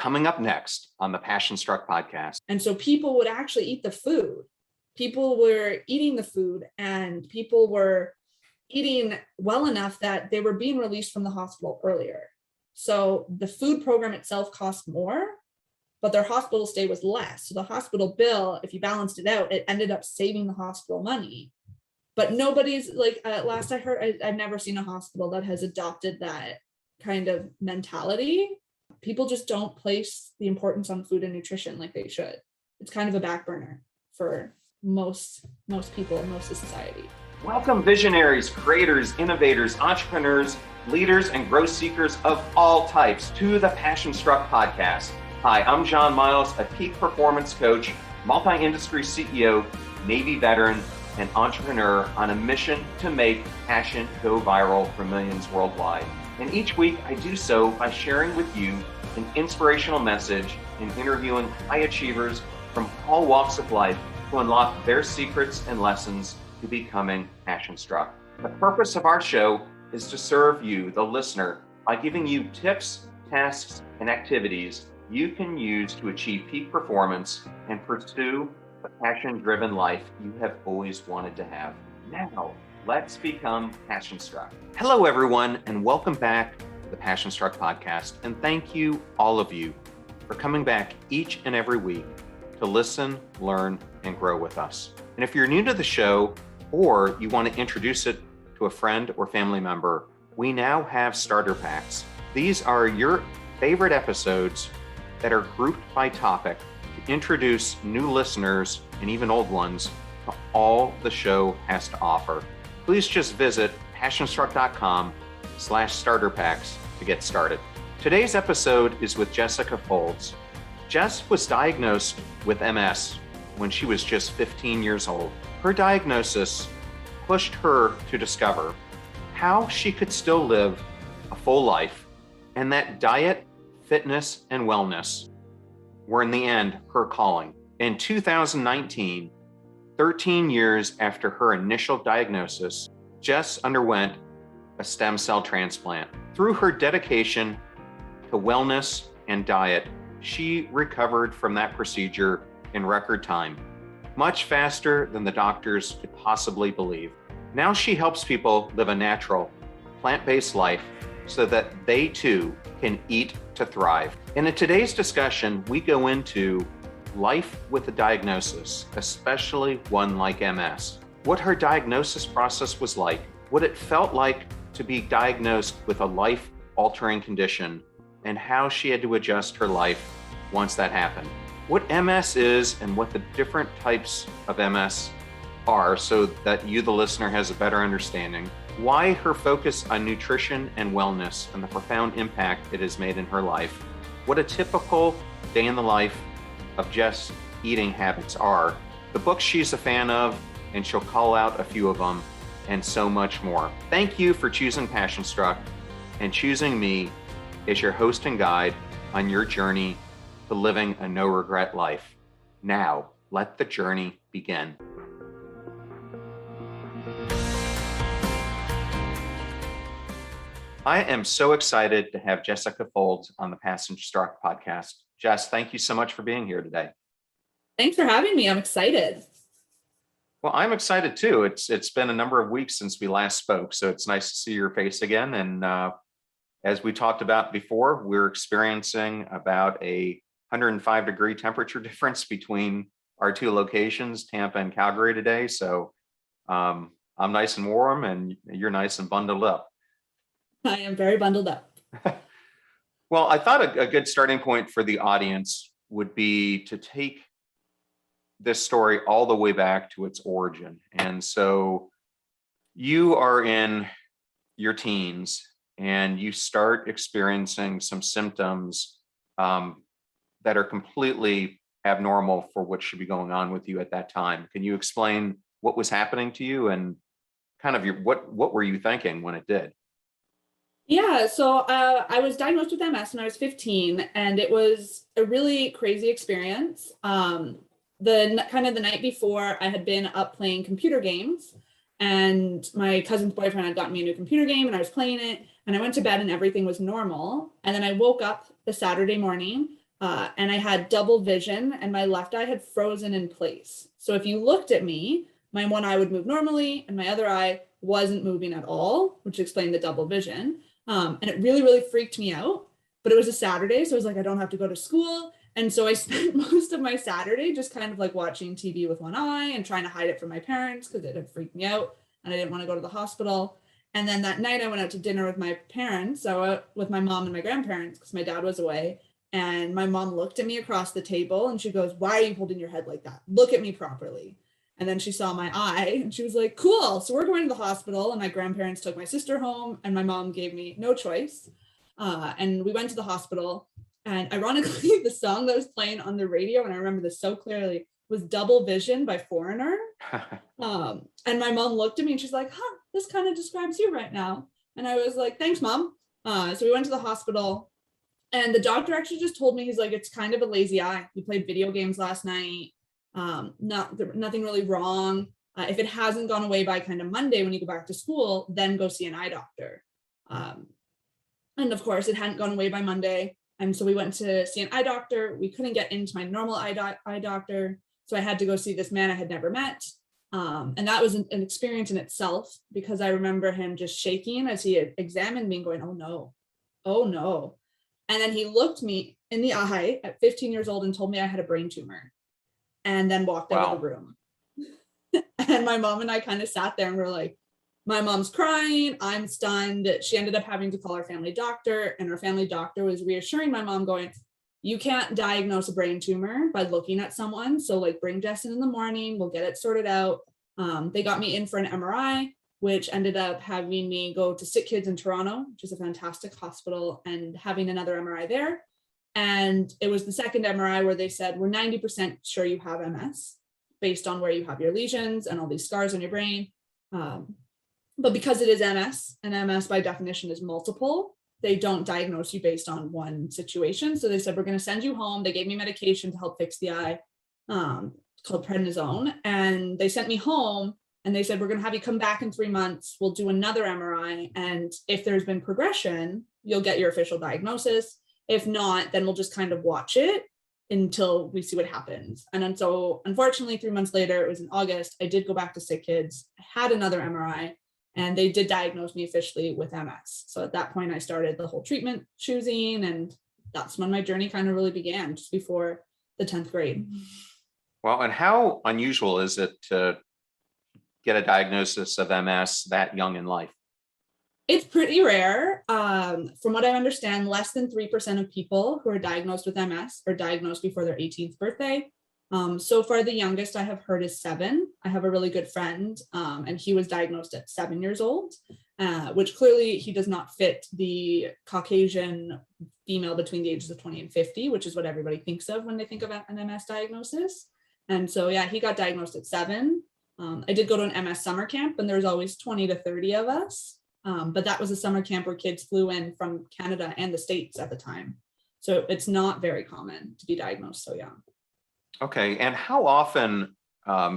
coming up next on the PASSIONSTRUCK podcast. And so people would actually eat the food. People were eating the food, and people were eating well enough that they were being released from the hospital earlier. So the food program itself cost more, but their hospital stay was less. So the hospital bill, if you balanced it out, it ended up saving the hospital money. But nobody's like, last I heard, I've never seen a hospital that has adopted that kind of mentality. People just don't place the importance on food and nutrition like they should. It's kind of a back burner for most people in most of society. Welcome visionaries, creators, innovators, entrepreneurs, leaders, and growth seekers of all types to the PASSIONSTRUCK podcast. Hi, I'm John Miles, a peak performance coach, multi-industry CEO, Navy veteran, and entrepreneur on a mission to make passion go viral for millions worldwide. And each week I do so by sharing with you an inspirational message and interviewing high achievers from all walks of life to unlock their secrets and lessons to becoming passion-struck. The purpose of our show is to serve you, the listener, by giving you tips, tasks, and activities you can use to achieve peak performance and pursue the passion-driven life you have always wanted to have. Now, let's become passion-struck. Hello, everyone, and welcome back to the PASSIONSTRUCK podcast. And thank you, all of you, for coming back each and every week to listen, learn, and grow with us. And if you're new to the show, or you want to introduce it to a friend or family member, we now have starter packs. These are your favorite episodes that are grouped by topic to introduce new listeners and even old ones to all the show has to offer. Please just visit passionstruck.com/starter packs to get started. Today's episode is with Jessica Faulds. Jess was diagnosed with MS when she was just 15 years old. Her diagnosis pushed her to discover how she could still live a full life, and that diet, fitness, and wellness were in the end her calling. In 2019, 13 years after her initial diagnosis, Jess underwent a stem cell transplant. Through her dedication to wellness and diet, she recovered from that procedure in record time, much faster than the doctors could possibly believe. Now she helps people live a natural, plant-based life so that they too can eat to thrive. And in today's discussion, we go into life with a diagnosis, especially one like MS. What her diagnosis process was like, what it felt like to be diagnosed with a life-altering condition, and how she had to adjust her life once that happened. What MS is and what the different types of MS are so that you, the listener, has a better understanding. Why her focus on nutrition and wellness and the profound impact it has made in her life. What a typical day in the life of Jess' eating habits are. The books she's a fan of, and she'll call out a few of them, and so much more. Thank you for choosing PASSIONSTRUCK and choosing me as your host and guide on your journey to living a no-regret life. Now, let the journey begin. I am so excited to have Jessica Faulds on the PASSIONSTRUCK podcast. Jess, thank you so much for being here today. Thanks for having me. I'm excited. Well, I'm excited too. It's been a number of weeks since we last spoke, so it's nice to see your face again. And as we talked about before, we're experiencing about a 105-degree temperature difference between our two locations, Tampa and Calgary today. So I'm nice and warm, and you're nice and bundled up. I am very bundled up. Well, I thought a good starting point for the audience would be to take this story all the way back to its origin. And so you are in your teens and you start experiencing some symptoms that are completely abnormal for what should be going on with you at that time. Can you explain what was happening to you and kind of what were you thinking when it did? Yeah, so I was diagnosed with MS when I was 15, and it was a really crazy experience. The night before, I had been up playing computer games, and my cousin's boyfriend had gotten me a new computer game, and I was playing it, and I went to bed, and everything was normal. And then I woke up the Saturday morning And I had double vision and my left eye had frozen in place. So if you looked at me, my one eye would move normally and my other eye wasn't moving at all, which explained the double vision. And it really, really freaked me out. But it was a Saturday, so I was like, I don't have to go to school. And so I spent most of my Saturday just kind of like watching TV with one eye and trying to hide it from my parents because it had freaked me out and I didn't want to go to the hospital. And then that night I went out to dinner with my parents, so with my mom and my grandparents because my dad was away. And my mom looked at me across the table and she goes, "Why are you holding your head like that? Look at me properly." And then she saw my eye and she was like, "Cool. So we're going to the hospital." And my grandparents took my sister home and my mom gave me no choice. And we went to the hospital. And ironically, the song that was playing on the radio, and I remember this so clearly, was Double Vision by Foreigner. And my mom looked at me and she's like, "Huh, this kind of describes you right now." And I was like, "Thanks, Mom." So we went to the hospital. And the doctor actually just told me, he's like, "It's kind of a lazy eye. You played video games last night. Nothing really wrong. If it hasn't gone away by kind of Monday when you go back to school, then go see an eye doctor." And of course, it hadn't gone away by Monday. And so we went to see an eye doctor. We couldn't get into my normal eye doctor. So I had to go see this man I had never met. And that was an experience in itself because I remember him just shaking as he examined me and going, "Oh no, oh no." And then he looked me in the eye at 15 years old and told me I had a brain tumor and then walked out of the room. And my mom and I kind of sat there and we're like, my mom's crying, I'm stunned. She ended up having to call our family doctor, and our family doctor was reassuring my mom going, "You can't diagnose a brain tumor by looking at someone. So like bring Jess in the morning, we'll get it sorted out." They got me in for an MRI, which ended up having me go to Sick Kids in Toronto, which is a fantastic hospital, and having another MRI there. And it was the second MRI where they said, "We're 90% sure you have MS based on where you have your lesions and all these scars on your brain. But because it is MS, and MS by definition is multiple, they don't diagnose you based on one situation." So they said, "We're going to send you home." They gave me medication to help fix the eye called prednisone. And they sent me home and they said, "We're going to have you come back in 3 months. We'll do another MRI. And if there's been progression, you'll get your official diagnosis. If not, then we'll just kind of watch it until we see what happens." And then so unfortunately, 3 months later, it was in August, I did go back to Sick Kids, I had another MRI, and they did diagnose me officially with MS. So at that point, I started the whole treatment choosing, and that's when my journey kind of really began, just before the 10th grade. Well, and how unusual is it to get a diagnosis of MS that young in life? It's pretty rare. From what I understand, less than 3% of people who are diagnosed with MS are diagnosed before their 18th birthday. So far, the youngest I have heard is 7. I have a really good friend, and he was diagnosed at 7 years old, which clearly he does not fit the Caucasian female between the ages of 20 and 50, which is what everybody thinks of when they think of an MS diagnosis. And so, yeah, he got diagnosed at 7. I did go to an MS summer camp, and there was always 20 to 30 of us. But that was a summer camp where kids flew in from Canada and the States at the time. So it's not very common to be diagnosed so young. Okay. And how often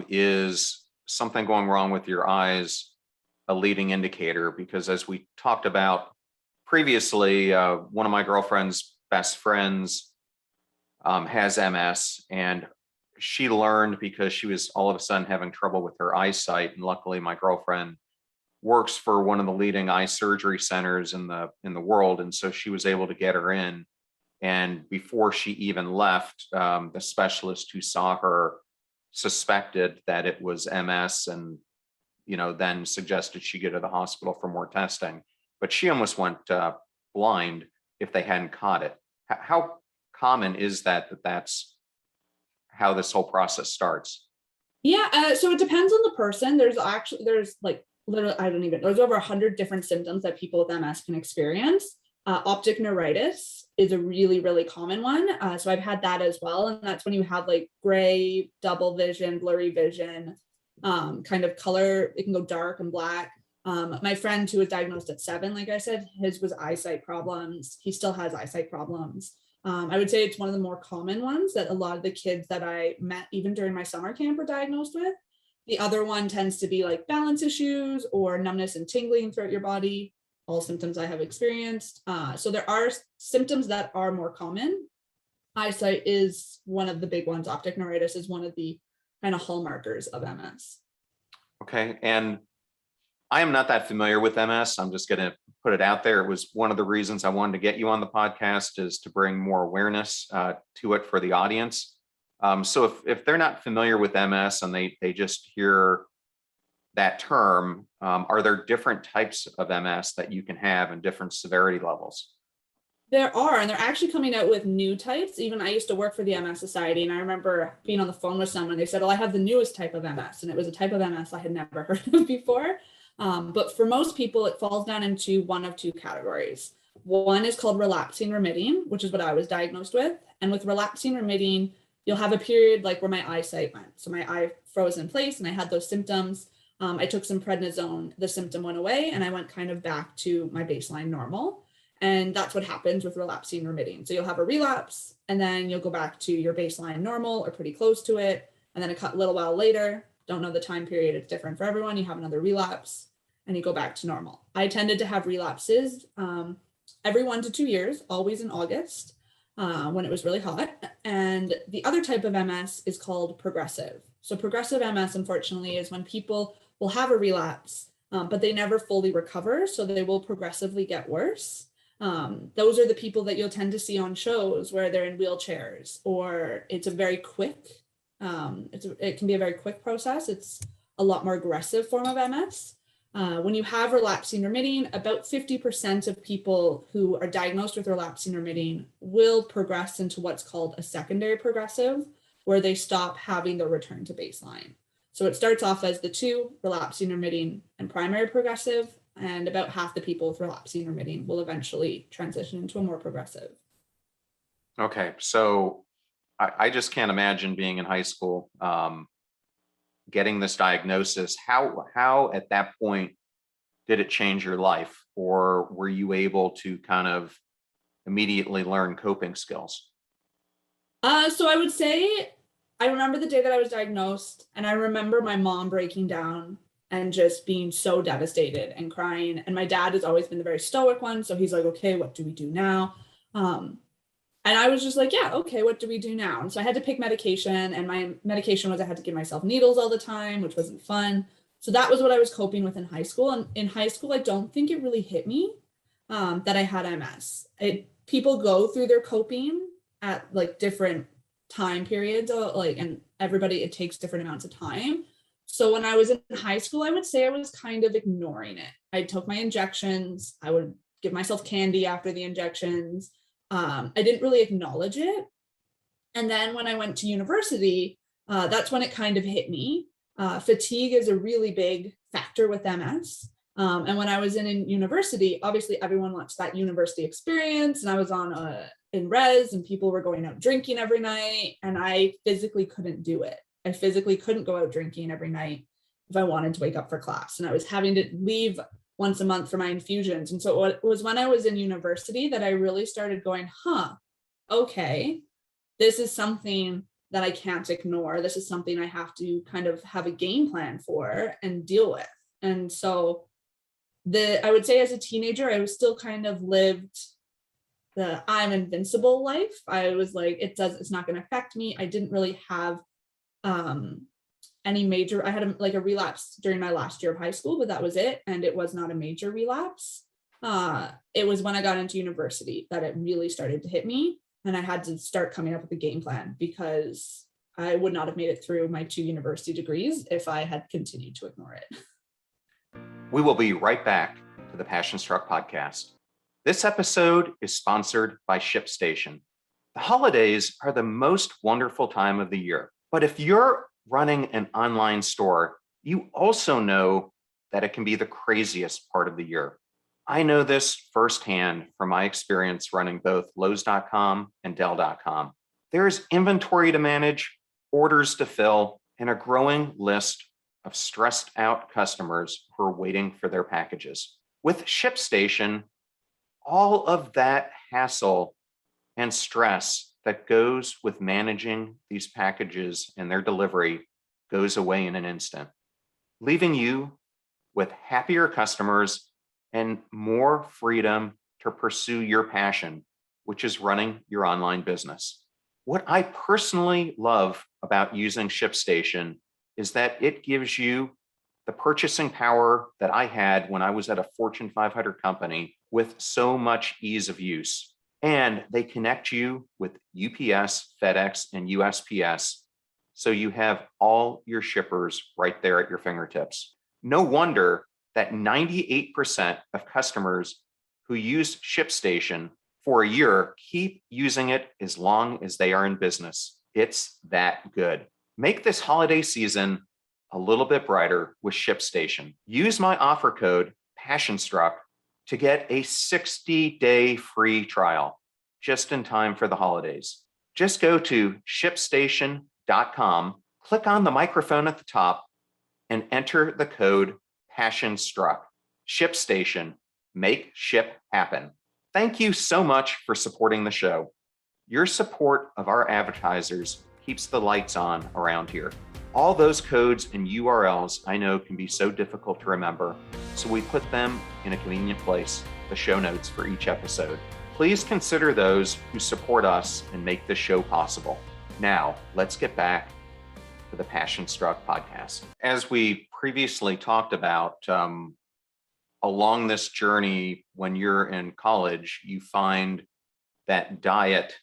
is something going wrong with your eyes a leading indicator? Because as we talked about previously, one of my girlfriend's best friends has MS, and she learned because she was all of a sudden having trouble with her eyesight. And luckily, my girlfriend works for one of the leading eye surgery centers in the world. And so she was able to get her in. And before she even left, the specialist who saw her suspected that it was MS, and then suggested she go to the hospital for more testing. But she almost went blind if they hadn't caught it. How common is that's how this whole process starts? Yeah, so it depends on the person. There's like literally, there's over 100 different symptoms that people with MS can experience. Optic neuritis is a really, really common one. So I've had that as well. And that's when you have like gray, double vision, blurry vision, kind of color. It can go dark and black. My friend who was diagnosed at 7, like I said, his was eyesight problems. He still has eyesight problems. I would say it's one of the more common ones that a lot of the kids that I met, even during my summer camp, were diagnosed with. The other one tends to be like balance issues or numbness and tingling throughout your body. All symptoms I have experienced. So there are symptoms that are more common. eyesight is one of the big ones. Optic neuritis is one of the kind of hallmarkers of MS. Okay. And I am not that familiar with MS. I'm just going to put it out there. It was one of the reasons I wanted to get you on the podcast, is to bring more awareness to it for the audience. So if they're not familiar with MS and they just hear that term, are there different types of MS that you can have and different severity levels? There are, and they're actually coming out with new types. Even I used to work for the MS Society, and I remember being on the phone with someone. They said, "Oh, I have the newest type of MS," and it was a type of MS I had never heard of before. But for most people, it falls down into one of two categories. One is called relapsing remitting, which is what I was diagnosed with. And with relapsing remitting, you'll have a period like where my eyesight went. So my eye froze in place, and I had those symptoms. I took some prednisone, the symptom went away, and I went kind of back to my baseline normal. And that's what happens with relapsing remitting. So you'll have a relapse, and then you'll go back to your baseline normal or pretty close to it. And then a little while later, don't know the time period, it's different for everyone, you have another relapse and you go back to normal. I tended to have relapses every 1 to 2 years, always in August when it was really hot. And the other type of MS is called progressive. So progressive MS, unfortunately, is when people will have a relapse, but they never fully recover. So they will progressively get worse. Those are the people that you'll tend to see on shows where they're in wheelchairs, or it's a very quick, it can be a very quick process. It's a lot more aggressive form of MS. When you have relapsing remitting, about 50% of people who are diagnosed with relapsing remitting will progress into what's called a secondary progressive, where they stop having the return to baseline. So it starts off as the two, relapsing remitting and primary progressive, and about half the people with relapsing remitting will eventually transition into a more progressive. Okay, so I just can't imagine being in high school, getting this diagnosis. How at that point did it change your life, or were you able to kind of immediately learn coping skills? So I would say I remember the day that I was diagnosed, and I remember my mom breaking down and just being so devastated and crying. And my dad has always been the very stoic one. So he's like, "Okay, what do we do now?" And I was just like, "Yeah, okay, what do we do now?" And so I had to pick medication, and my medication was I had to give myself needles all the time, which wasn't fun. So that was what I was coping with in high school. And in high school, I don't think it really hit me that I had MS. People go through their coping at like different time periods, and everybody, it takes different amounts of time. So when I was in high school, I would say I was kind of ignoring it. I took my injections. I would give myself candy after the injections. I didn't really acknowledge it. And then when I went to university, that's when it kind of hit me. Fatigue is a really big factor with MS. And when I was in university, obviously everyone wants that university experience. And I was in res, and people were going out drinking every night. And I physically couldn't do it. I physically couldn't go out drinking every night if I wanted to wake up for class. And I was having to leave once a month for my infusions. And so it was when I was in university that I really started going, okay, this is something that I can't ignore. This is something I have to kind of have a game plan for and deal with. And so I would say as a teenager, I was still kind of lived the I'm invincible life. I was like, it's not going to affect me. I didn't really have any major, I had a relapse during my last year of high school, but that was it. And it was not a major relapse. It was when I got into university that it really started to hit me. And I had to start coming up with a game plan, because I would not have made it through my 2 university degrees if I had continued to ignore it. We will be right back to the PASSIONSTRUCK podcast. This episode is sponsored by ShipStation. The holidays are the most wonderful time of the year, but if you're running an online store, you also know that it can be the craziest part of the year. I know this firsthand from my experience running both Lowe's.com and Dell.com. There's inventory to manage, orders to fill, and a growing list of stressed out customers who are waiting for their packages. With ShipStation, all of that hassle and stress that goes with managing these packages and their delivery goes away in an instant, leaving you with happier customers and more freedom to pursue your passion, which is running your online business. What I personally love about using ShipStation is that it gives you the purchasing power that I had when I was at a Fortune 500 company with so much ease of use. And they connect you with UPS, FedEx, and USPS. So you have all your shippers right there at your fingertips. No wonder that 98% of customers who use ShipStation for a year keep using it as long as they are in business. It's that good. Make this holiday season a little bit brighter with ShipStation. Use my offer code PASSIONSTRUCK to get a 60-day free trial just in time for the holidays. Just go to ShipStation.com, click on the microphone at the top, and enter the code PASSIONSTRUCK. ShipStation, make ship happen. Thank you so much for supporting the show. Your support of our advertisers keeps the lights on around here. All those codes and URLs I know can be so difficult to remember, so we put them in a convenient place, the show notes for each episode. Please consider those who support us and make this show possible. Now, let's get back to the PASSIONSTRUCK podcast. As we previously talked about, along this journey, when you're in college, you find that diet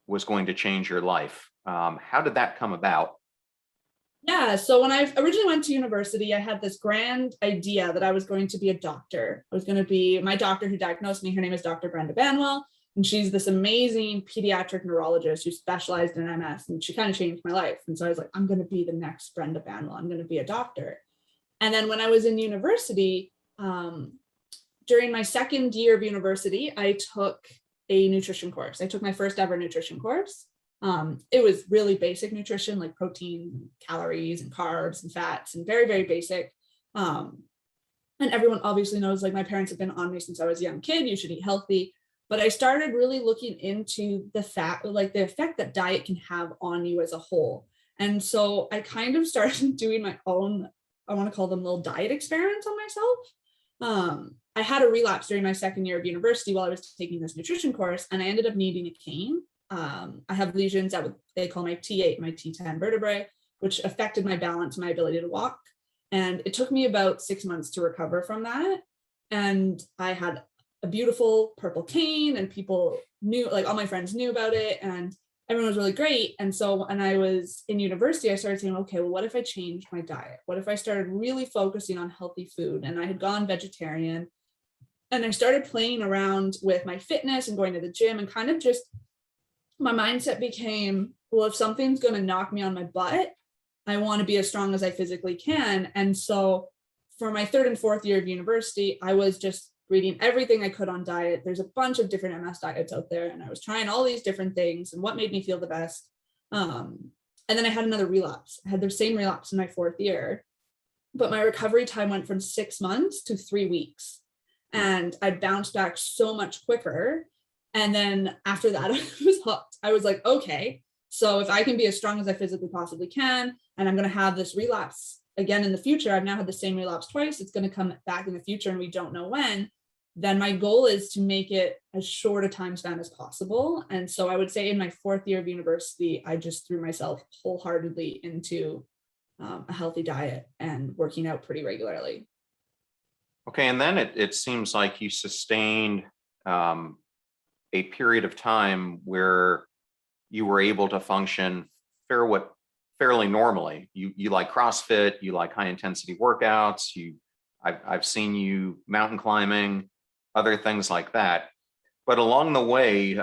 was going to change your life. How did that come about? Yeah, so when I originally went to university, I had this grand idea that I was going to be a doctor. I was going to be, my doctor who diagnosed me, her name is Dr. Brenda Banwell, and she's this amazing pediatric neurologist who specialized in MS, and she kind of changed my life. And so I was like, I'm going to be the next Brenda Banwell. I'm going to be a doctor. And then when I was in university, during my second year of university, I took a nutrition course. I took my first ever nutrition course. It was really basic nutrition, like protein, calories, and carbs and fats, and very, very basic. And everyone obviously knows, like, my parents have been on me since I was a young kid, you should eat healthy. But I started really looking into the effect that diet can have on you as a whole. And so I kind of started doing my own, I want to call them little diet experiments on myself. I had a relapse during my second year of university while I was taking this nutrition course, and I ended up needing a cane. I have lesions that they call my T8, my T10 vertebrae, which affected my balance, my ability to walk. And it took me about 6 months to recover from that. And I had a beautiful purple cane, and people knew, like all my friends knew about it, and everyone was really great. And so when I was in university, I started saying, okay, well, what if I changed my diet? What if I started really focusing on healthy food? And I had gone vegetarian, and I started playing around with my fitness and going to the gym, and kind of just my mindset became, well, if something's going to knock me on my butt, I want to be as strong as I physically can. And so for my third and fourth year of university, I was just reading everything I could on diet. There's a bunch of different MS diets out there, and I was trying all these different things and what made me feel the best. And then I had another relapse. I had the same relapse in my fourth year, but my recovery time went from 6 months to 3 weeks. And I bounced back so much quicker. And then after that, I was hooked. I was like, okay, so if I can be as strong as I physically possibly can, and I'm going to have this relapse again in the future, I've now had the same relapse twice, it's going to come back in the future and we don't know when, then my goal is to make it as short a time span as possible. And so I would say in my fourth year of university, I just threw myself wholeheartedly into a healthy diet and working out pretty regularly. Okay, and then it seems like you sustained a period of time where you were able to function fairly normally. You like CrossFit, you like high intensity workouts, I've seen you mountain climbing, other things like that. But along the way,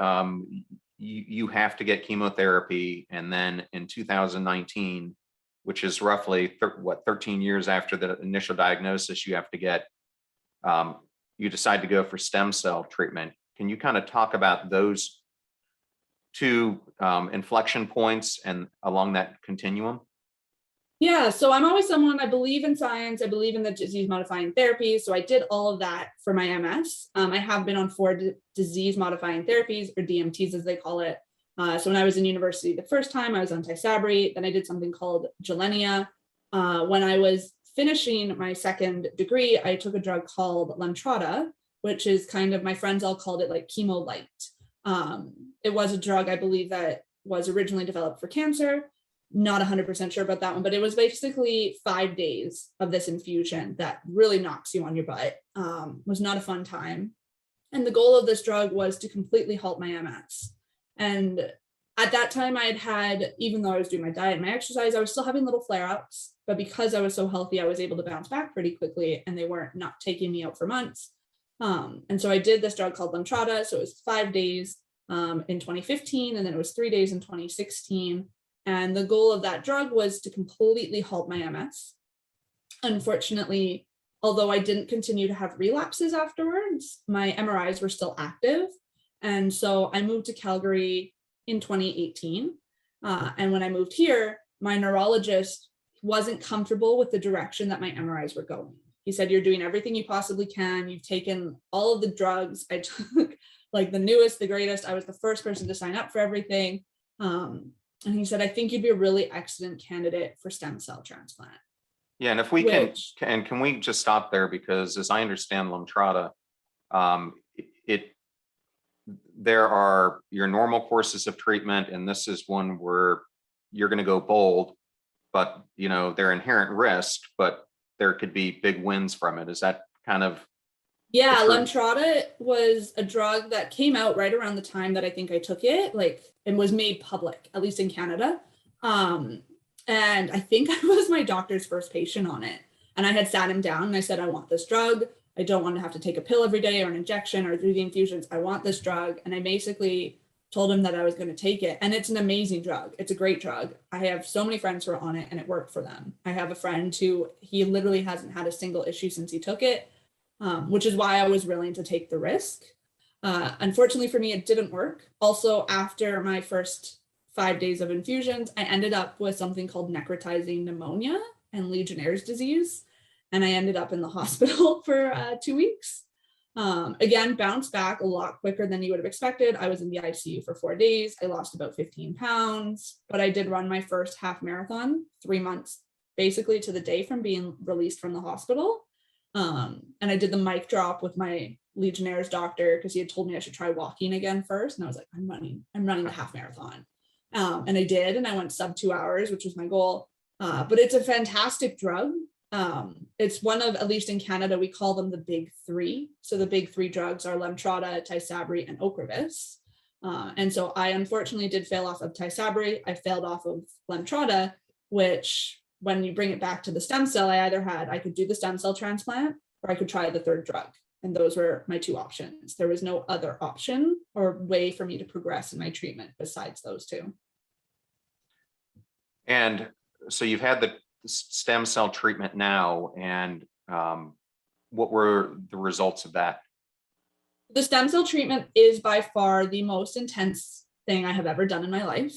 you have to get chemotherapy, and then in 2019, which is roughly 13 years after the initial diagnosis, you have to get you decide to go for stem cell treatment. Can you kind of talk about those two inflection points and along that continuum? Yeah, so I'm always someone, I believe in science, I believe in the disease modifying therapies. So I did all of that for my MS. I have been on 4 disease modifying therapies, or DMTs as they call it. So when I was in university the first time, I was on Tysabri, then I did something called Gilenya. When I was finishing my second degree, I took a drug called Lemtrada, which is kind of, my friends all called it like chemo light. It was a drug, I believe, that was originally developed for cancer. Not 100% sure about that one, but it was basically 5 days of this infusion that really knocks you on your butt. Was not a fun time. And the goal of this drug was to completely halt my MS. And at that time I had, even though I was doing my diet and my exercise, I was still having little flare-ups, but because I was so healthy, I was able to bounce back pretty quickly, and they weren't not taking me out for months. And so I did this drug called Lemtrada. So it was 5 days in 2015, and then it was 3 days in 2016. And the goal of that drug was to completely halt my MS. Unfortunately, although I didn't continue to have relapses afterwards, my MRIs were still active. And so I moved to Calgary in 2018. And when I moved here, my neurologist wasn't comfortable with the direction that my MRIs were going. He said, "You're doing everything you possibly can. You've taken all of the drugs." I took like the newest, the greatest. I was the first person to sign up for everything. And he said, "I think you'd be a really excellent candidate for stem cell transplant." Yeah, and if we can we just stop there, because as I understand Lemtrada, there are your normal courses of treatment, and this is one where you're going to go bold, but there are inherent risks, but there could be big wins from it. Is that kind of? Yeah, Lemtrada was a drug that came out right around the time that I think I took it, and was made public, at least in Canada. And I think I was my doctor's first patient on it. And I had sat him down and I said, "I want this drug. I don't want to have to take a pill every day or an injection or do the infusions. I want this drug." And I basically told him that I was going to take it. And it's an amazing drug. It's a great drug. I have so many friends who are on it and it worked for them. I have a friend who he literally hasn't had a single issue since he took it, which is why I was willing to take the risk. Unfortunately for me, it didn't work. Also, after my first 5 days of infusions, I ended up with something called necrotizing pneumonia and Legionnaire's disease. And I ended up in the hospital for 2 weeks. Again, bounced back a lot quicker than you would have expected. I was in the ICU for 4 days. I lost about 15 pounds, but I did run my first half marathon 3 months, basically to the day from being released from the hospital. And I did the mic drop with my Legionnaire's doctor because he had told me I should try walking again first. And I was like, I'm running the half marathon. And I did, and I went sub 2 hours, which was my goal. But it's a fantastic drug. It's one of, at least in Canada, we call them the big three. So the big three drugs are Lemtrada, Tysabri, and Ocrevus. And so I unfortunately did fail off of Tysabri. I failed off of Lemtrada, which when you bring it back to the stem cell, I could do the stem cell transplant or I could try the third drug. And those were my two options. There was no other option or way for me to progress in my treatment besides those two. And so you've had the stem cell treatment now, and what were the results of that? The stem cell treatment is by far the most intense thing I have ever done in my life.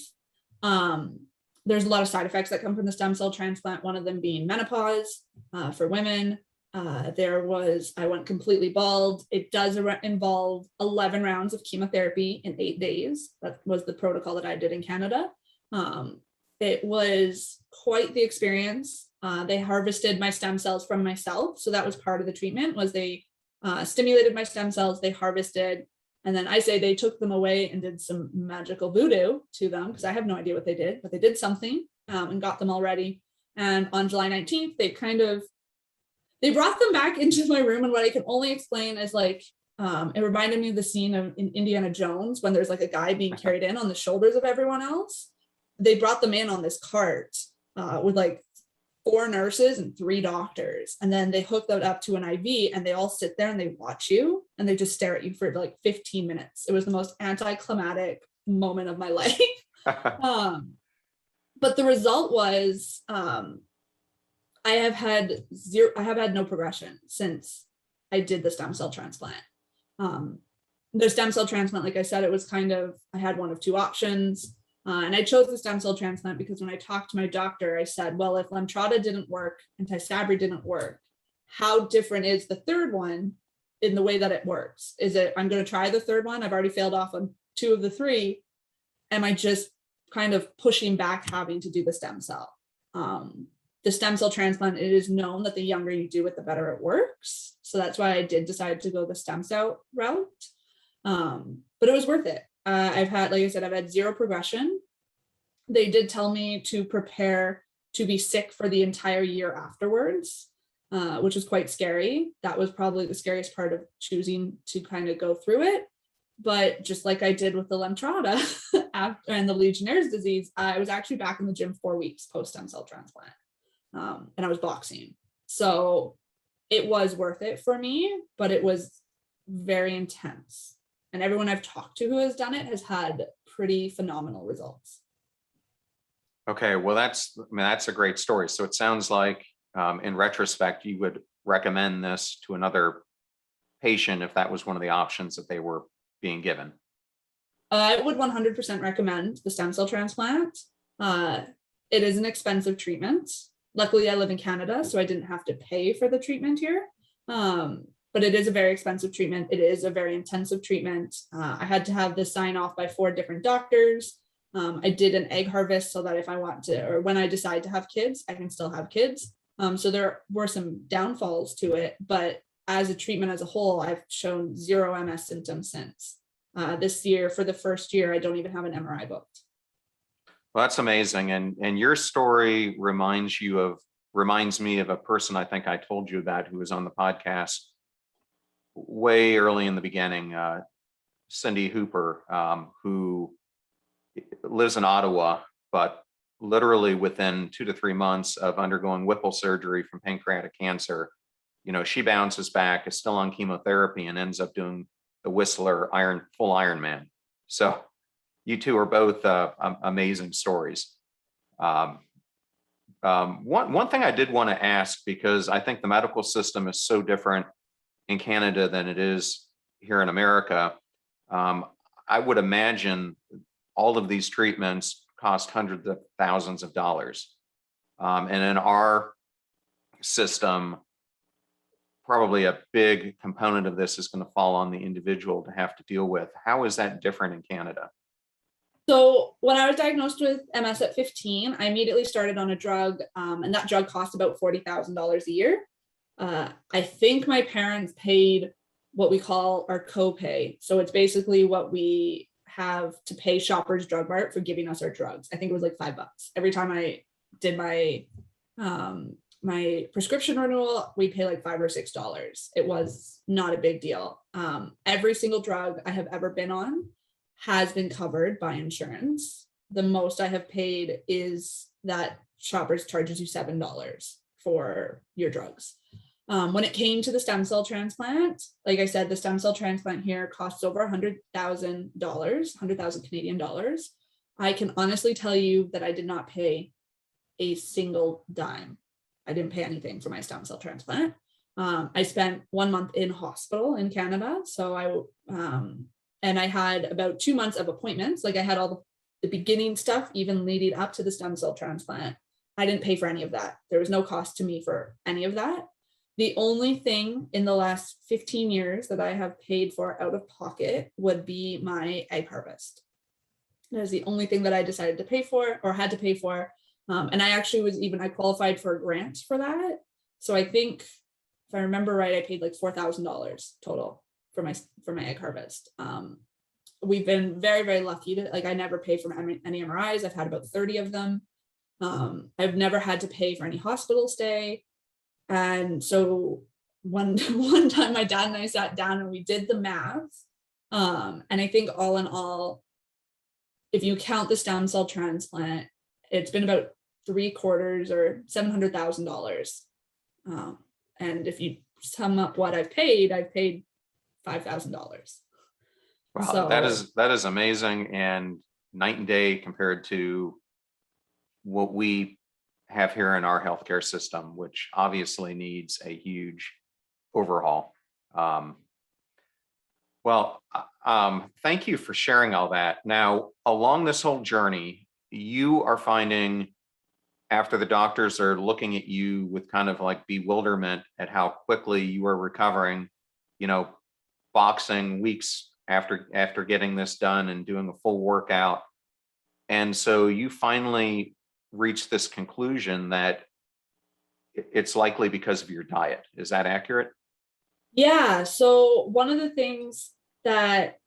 There's a lot of side effects that come from the stem cell transplant, one of them being menopause for women. I went completely bald. It does involve 11 rounds of chemotherapy in 8 days. That was the protocol that I did in Canada. It was quite the experience. They harvested my stem cells from myself. So that was part of the treatment, was they stimulated my stem cells, they harvested, and then I say they took them away and did some magical voodoo to them, because I have no idea what they did, but they did something and got them all ready. And on July 19th, they brought them back into my room. And what I can only explain is it reminded me of the scene in Indiana Jones when there's a guy being carried in on the shoulders of everyone else. They brought them in on this cart with 4 nurses and 3 doctors. And then they hook that up to an IV and they all sit there and they watch you and they just stare at you for 15 minutes. It was the most anticlimactic moment of my life. But the result was I have had no progression since I did the stem cell transplant. The stem cell transplant, like I said, it was I had one of 2 options. And I chose the stem cell transplant because when I talked to my doctor, I said, well, if Lemtrada didn't work and Tysabri didn't work, how different is the third one in the way that it works? Is it, I'm going to try the third one. I've already failed off on 2 of the 3. Am I just kind of pushing back having to do the stem cell? The stem cell transplant, it is known that the younger you do it, the better it works. So that's why I did decide to go the stem cell route. But it was worth it. I've had, like I said, I've had 0 progression. They did tell me to prepare to be sick for the entire year afterwards, which was quite scary. That was probably the scariest part of choosing to kind of go through it. But just like I did with the Lemtrada and the Legionnaire's disease, I was actually back in the gym 4 weeks post stem cell transplant, and I was boxing. So it was worth it for me, but it was very intense. And everyone I've talked to who has done it has had pretty phenomenal results. Okay, well, that's a great story. So it sounds like, in retrospect, you would recommend this to another patient if that was one of the options that they were being given. I would 100% recommend the stem cell transplant. It is an expensive treatment. Luckily, I live in Canada, so I didn't have to pay for the treatment here. But it is a very expensive treatment. It is a very intensive treatment. I had to have this sign off by 4 different doctors. I did an egg harvest so that if I want to, or when I decide to have kids, I can still have kids. So there were some downfalls to it, but as a treatment as a whole, I've shown 0 MS symptoms since. This year, for the first year, I don't even have an MRI booked. Well, that's amazing. And your story reminds me of a person I think I told you about who was on the podcast way early in the beginning, Cindy Hooper, who lives in Ottawa, but literally within 2 to 3 months of undergoing Whipple surgery from pancreatic cancer, she bounces back, is still on chemotherapy, and ends up doing the Whistler full Ironman. So you two are both amazing stories. One thing I did want to ask, because I think the medical system is so different in Canada than it is here in America. I would imagine all of these treatments cost hundreds of thousands of dollars. And in our system, probably a big component of this is going to fall on the individual to have to deal with. How is that different in Canada? So when I was diagnosed with MS at 15, I immediately started on a drug, and that drug cost about $40,000 a year. I think my parents paid what we call our copay. So it's basically what we have to pay Shoppers Drug Mart for giving us our drugs. I think it was like $5 every time I did my my prescription renewal. We pay like $5 or $6. It was not a big deal. Every single drug I have ever been on has been covered by insurance. The most I have paid is that Shoppers charges you $7 for your drugs. When it came to the stem cell transplant, like I said, the stem cell transplant here costs over $100,000, 100,000 Canadian dollars. I can honestly tell you that I did not pay a single dime. I didn't pay anything for my stem cell transplant. I spent 1 month in hospital in Canada. So and I had about 2 months of appointments. Like I had all the beginning stuff, even leading up to the stem cell transplant. I didn't pay for any of that. There was no cost to me for any of that. The only thing in the last 15 years that I have paid for out of pocket would be my egg harvest. That is the only thing that I decided to pay for or had to pay for. And I actually I qualified for a grant for that. So I think, if I remember right, I paid like $4,000 total for my egg harvest. We've been very, very lucky to, I never pay for any MRIs. I've had about 30 of them. I've never had to pay for any hospital stay. And so one time my dad and I sat down and we did the math. And I think all in all, if you count the stem cell transplant, it's been about 3/4 or $700,000. And if you sum up what I've paid $5,000. Wow, So that is amazing, and night and day compared to what we have here in our healthcare system, which obviously needs a huge overhaul. Thank you for sharing all that. Now, along this whole journey, you are finding, after the doctors are looking at you with kind of like bewilderment at how quickly you are recovering, boxing weeks after getting this done and doing a full workout. And so you finally reach this conclusion that it's likely because of your diet. Is that accurate? yeah. So one of the things that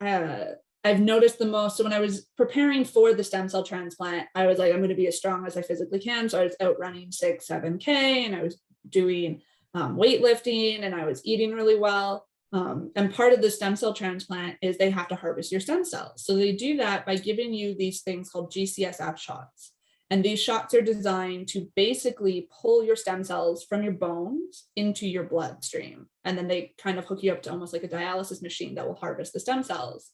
I've noticed the most. So when I was preparing for the stem cell transplant, I was like, I'm going to be as strong as I physically can. So I was out running 6, 7K, and I was doing weightlifting, and I was eating really well. And part of the stem cell transplant is they have to harvest your stem cells. So they do that by giving you these things called GCSF shots. And these shots are designed to basically pull your stem cells from your bones into your bloodstream. And then they kind of hook you up to almost like a dialysis machine that will harvest the stem cells.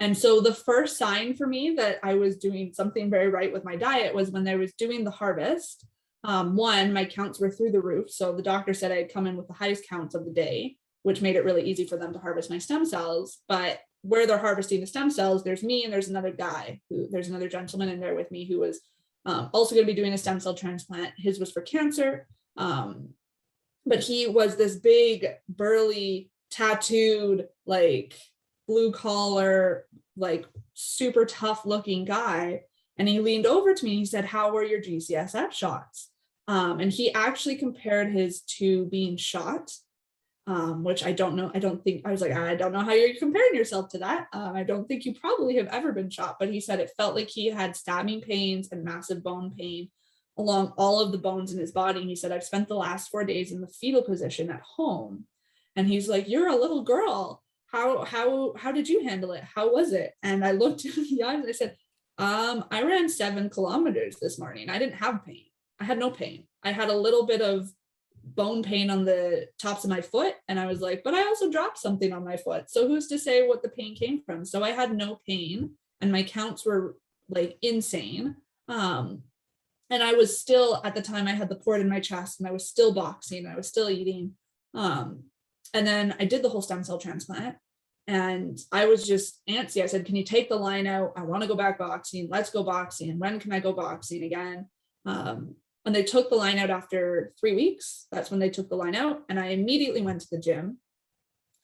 And so the first sign for me that I was doing something very right with my diet was when I was doing the harvest. One, my counts were through the roof. So the doctor said I'd come in with the highest counts of the day, which made it really easy for them to harvest my stem cells. But where they're harvesting the stem cells, there's me and there's another guy, there's another gentleman in there with me who was also going to be doing a stem cell transplant. His was for cancer. But he was this big, burly, tattooed, like blue collar, like super tough looking guy. And he leaned over to me and he said, how were your GCSF shots? And he actually compared his to being shot, which I don't know. I was like, I don't know how you're comparing yourself to that. I don't think you probably have ever been shot, but he said it felt like he had stabbing pains and massive bone pain along all of the bones in his body. And he said, I've spent the last 4 days in the fetal position at home. And he's like, you're a little girl. How did you handle it? How was it? And I looked in the eyes and I said, I ran 7 kilometers this morning. I didn't have pain. I had no pain. I had a little bit of bone pain on the tops of my foot. And I was like, but I also dropped something on my foot. So who's to say what the pain came from? So I had no pain and my counts were like insane. And I was still, at the time I had the port in my chest and I was still boxing, I was still eating. And then I did the whole stem cell transplant and I was just antsy. I said, can you take the line out? I want to go back boxing. Let's go boxing. When can I go boxing again? When they took the line out after 3 weeks, that's when they took the line out. And I immediately went to the gym.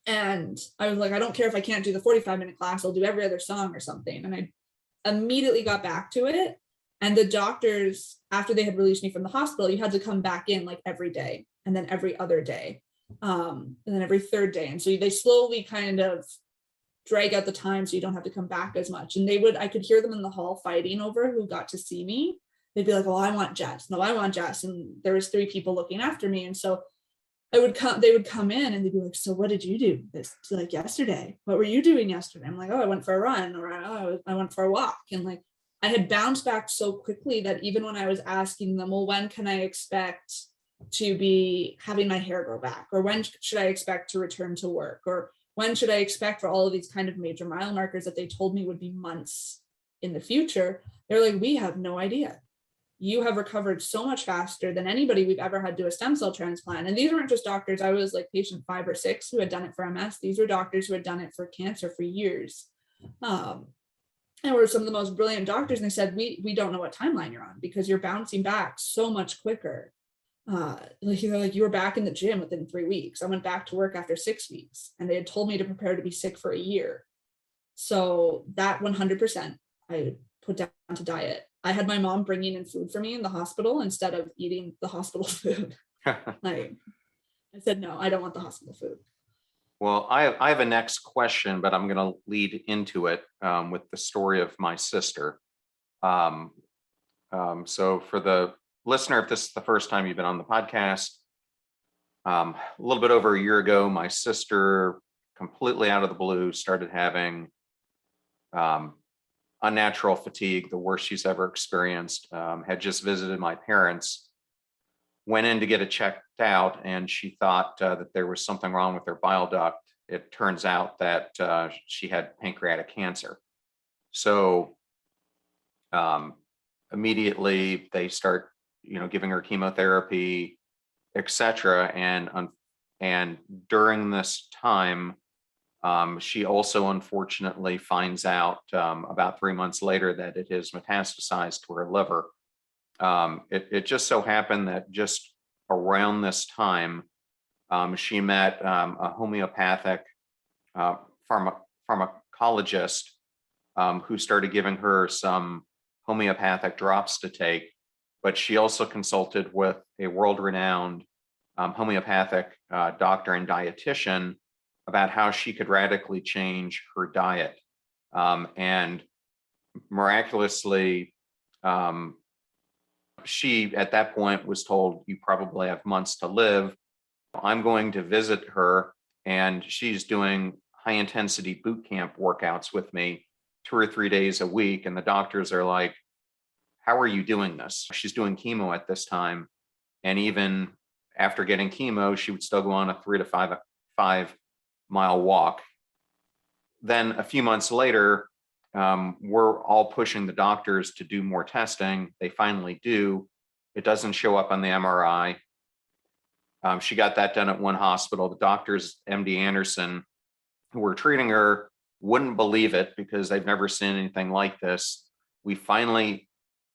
And I was like, I don't care if I can't do the 45-minute class, I'll do every other song or something. And I immediately got back to it. And the doctors, after they had released me from the hospital, you had to come back in like every day and then every other day. And then every third day. And so they slowly kind of drag out the time so you don't have to come back as much. And I could hear them in the hall fighting over who got to see me. They'd be like, oh, I want Jess. No, I want Jess. And there was 3 people looking after me. And so they would come in and they'd be like, so what did you do this like yesterday? What were you doing yesterday? I'm like, oh, I went for a run, or oh, I went for a walk. And like, I had bounced back so quickly that even when I was asking them, well, when can I expect to be having my hair grow back? Or when should I expect to return to work? Or when should I expect for all of these kind of major mile markers that they told me would be months in the future? They're like, we have no idea. You have recovered so much faster than anybody we've ever had do a stem cell transplant. And these weren't just doctors. I was like patient 5 or 6 who had done it for MS. These were doctors who had done it for cancer for years. And were some of the most brilliant doctors. And they said, we don't know what timeline you're on because you're bouncing back so much quicker. Like you were back in the gym within 3 weeks. I went back to work after 6 weeks and they had told me to prepare to be sick for a year. So that 100% I put down to diet. I had my mom bringing in food for me in the hospital instead of eating the hospital food. Like I said, no, I don't want the hospital food. Well, I have a next question, but I'm going to lead into it with the story of my sister. So for the listener, if this is the first time you've been on the podcast, a little bit over a year ago, my sister, completely out of the blue, started having unnatural fatigue, the worst she's ever experienced. Had just visited my parents, went in to get it checked out, and she thought that there was something wrong with her bile duct. It turns out that she had pancreatic cancer. So immediately they start, giving her chemotherapy, etc. And during this time, she also unfortunately finds out about 3 months later that it has metastasized to her liver. It just so happened that just around this time, she met a homeopathic pharmacologist who started giving her some homeopathic drops to take, but she also consulted with a world-renowned homeopathic doctor and dietitian about how she could radically change her diet. And miraculously, she at that point was told, you probably have months to live. I'm going to visit her, and she's doing high intensity boot camp workouts with me 2 or 3 days a week. And the doctors are like, how are you doing this? She's doing chemo at this time. And even after getting chemo, she would still go on a 3 to 5 mile walk. Then a few months later, we're all pushing the doctors to do more testing. They finally do. It doesn't show up on the MRI. She got that done at one hospital. The doctors, MD Anderson, who were treating her, wouldn't believe it because they've never seen anything like this. We finally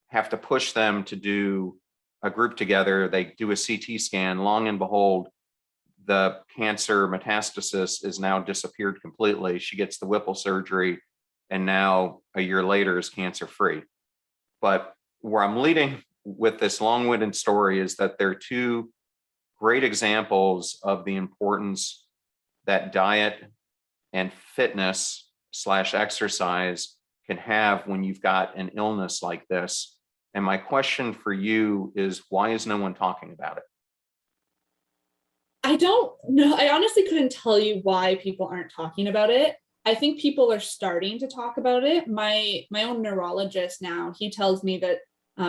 have to push them to do a group together. They do a CT scan. Long and behold, the cancer metastasis is now disappeared completely. She gets the Whipple surgery, and now a year later is cancer-free. But where I'm leading with this long-winded story is that there are two great examples of the importance that diet and fitness / exercise can have when you've got an illness like this. And my question for you is, why is no one talking about it? I don't know. I honestly couldn't tell you why people aren't talking about it. I think people are starting to talk about it. My own neurologist now, he tells me that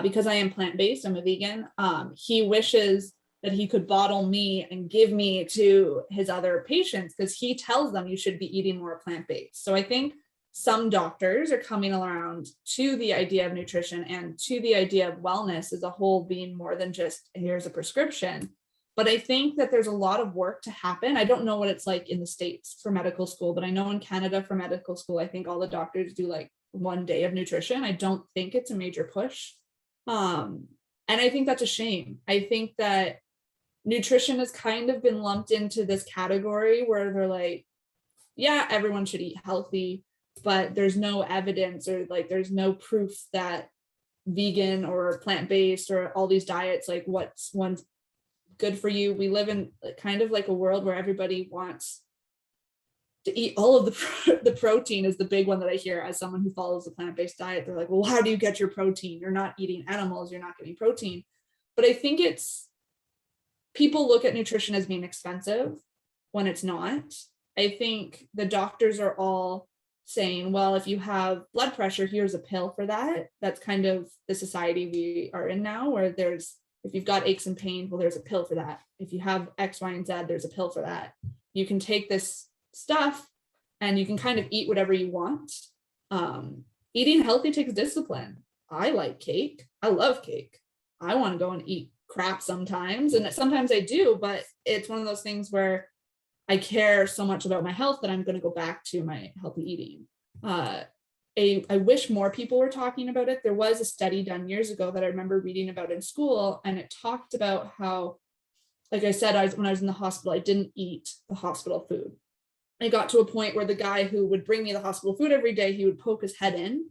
because I am plant-based, I'm a vegan, he wishes that he could bottle me and give me to his other patients because he tells them you should be eating more plant-based. So I think some doctors are coming around to the idea of nutrition and to the idea of wellness as a whole being more than just here's a prescription. But I think that there's a lot of work to happen. I don't know what it's like in the States for medical school, but I know in Canada for medical school, I think all the doctors do like one day of nutrition. I don't think it's a major push. And I think that's a shame. I think that nutrition has kind of been lumped into this category where they're like, yeah, everyone should eat healthy, but there's no evidence or like there's no proof that vegan or plant-based or all these diets, like what's one's good for you. We live in kind of like a world where everybody wants to eat all of the protein is the big one that I hear as someone who follows a plant-based diet. They're like, well, how do you get your protein? You're not eating animals, you're not getting protein. But I think it's people look at nutrition as being expensive when it's not. I think the doctors are all saying, well, if you have blood pressure, here's a pill for that. That's kind of the society we are in now, where if you've got aches and pains, well, there's a pill for that. If you have X, Y, and Z, there's a pill for that. You can take this stuff and you can kind of eat whatever you want. Eating healthy takes discipline. I like cake. I love cake. I want to go and eat crap sometimes. And sometimes I do, but it's one of those things where I care so much about my health that I'm going to go back to my healthy eating. I wish more people were talking about it. There was a study done years ago that I remember reading about in school, and it talked about how, like I said, when I was in the hospital, I didn't eat the hospital food. I got to a point where the guy who would bring me the hospital food every day, he would poke his head in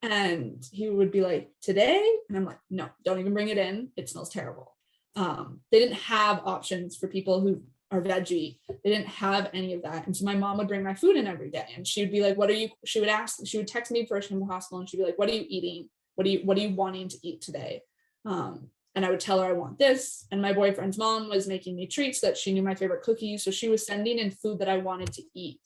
and he would be like, today? And I'm like, no, don't even bring it in. It smells terrible. They didn't have options for people who are veggie. They didn't have any of that. And so my mom would bring my food in every day and she would be like, she would text me first from the hospital and she'd be like, what are you eating? What are you wanting to eat today? And I would tell her I want this. And my boyfriend's mom was making me treats that she knew my favorite cookies. So she was sending in food that I wanted to eat.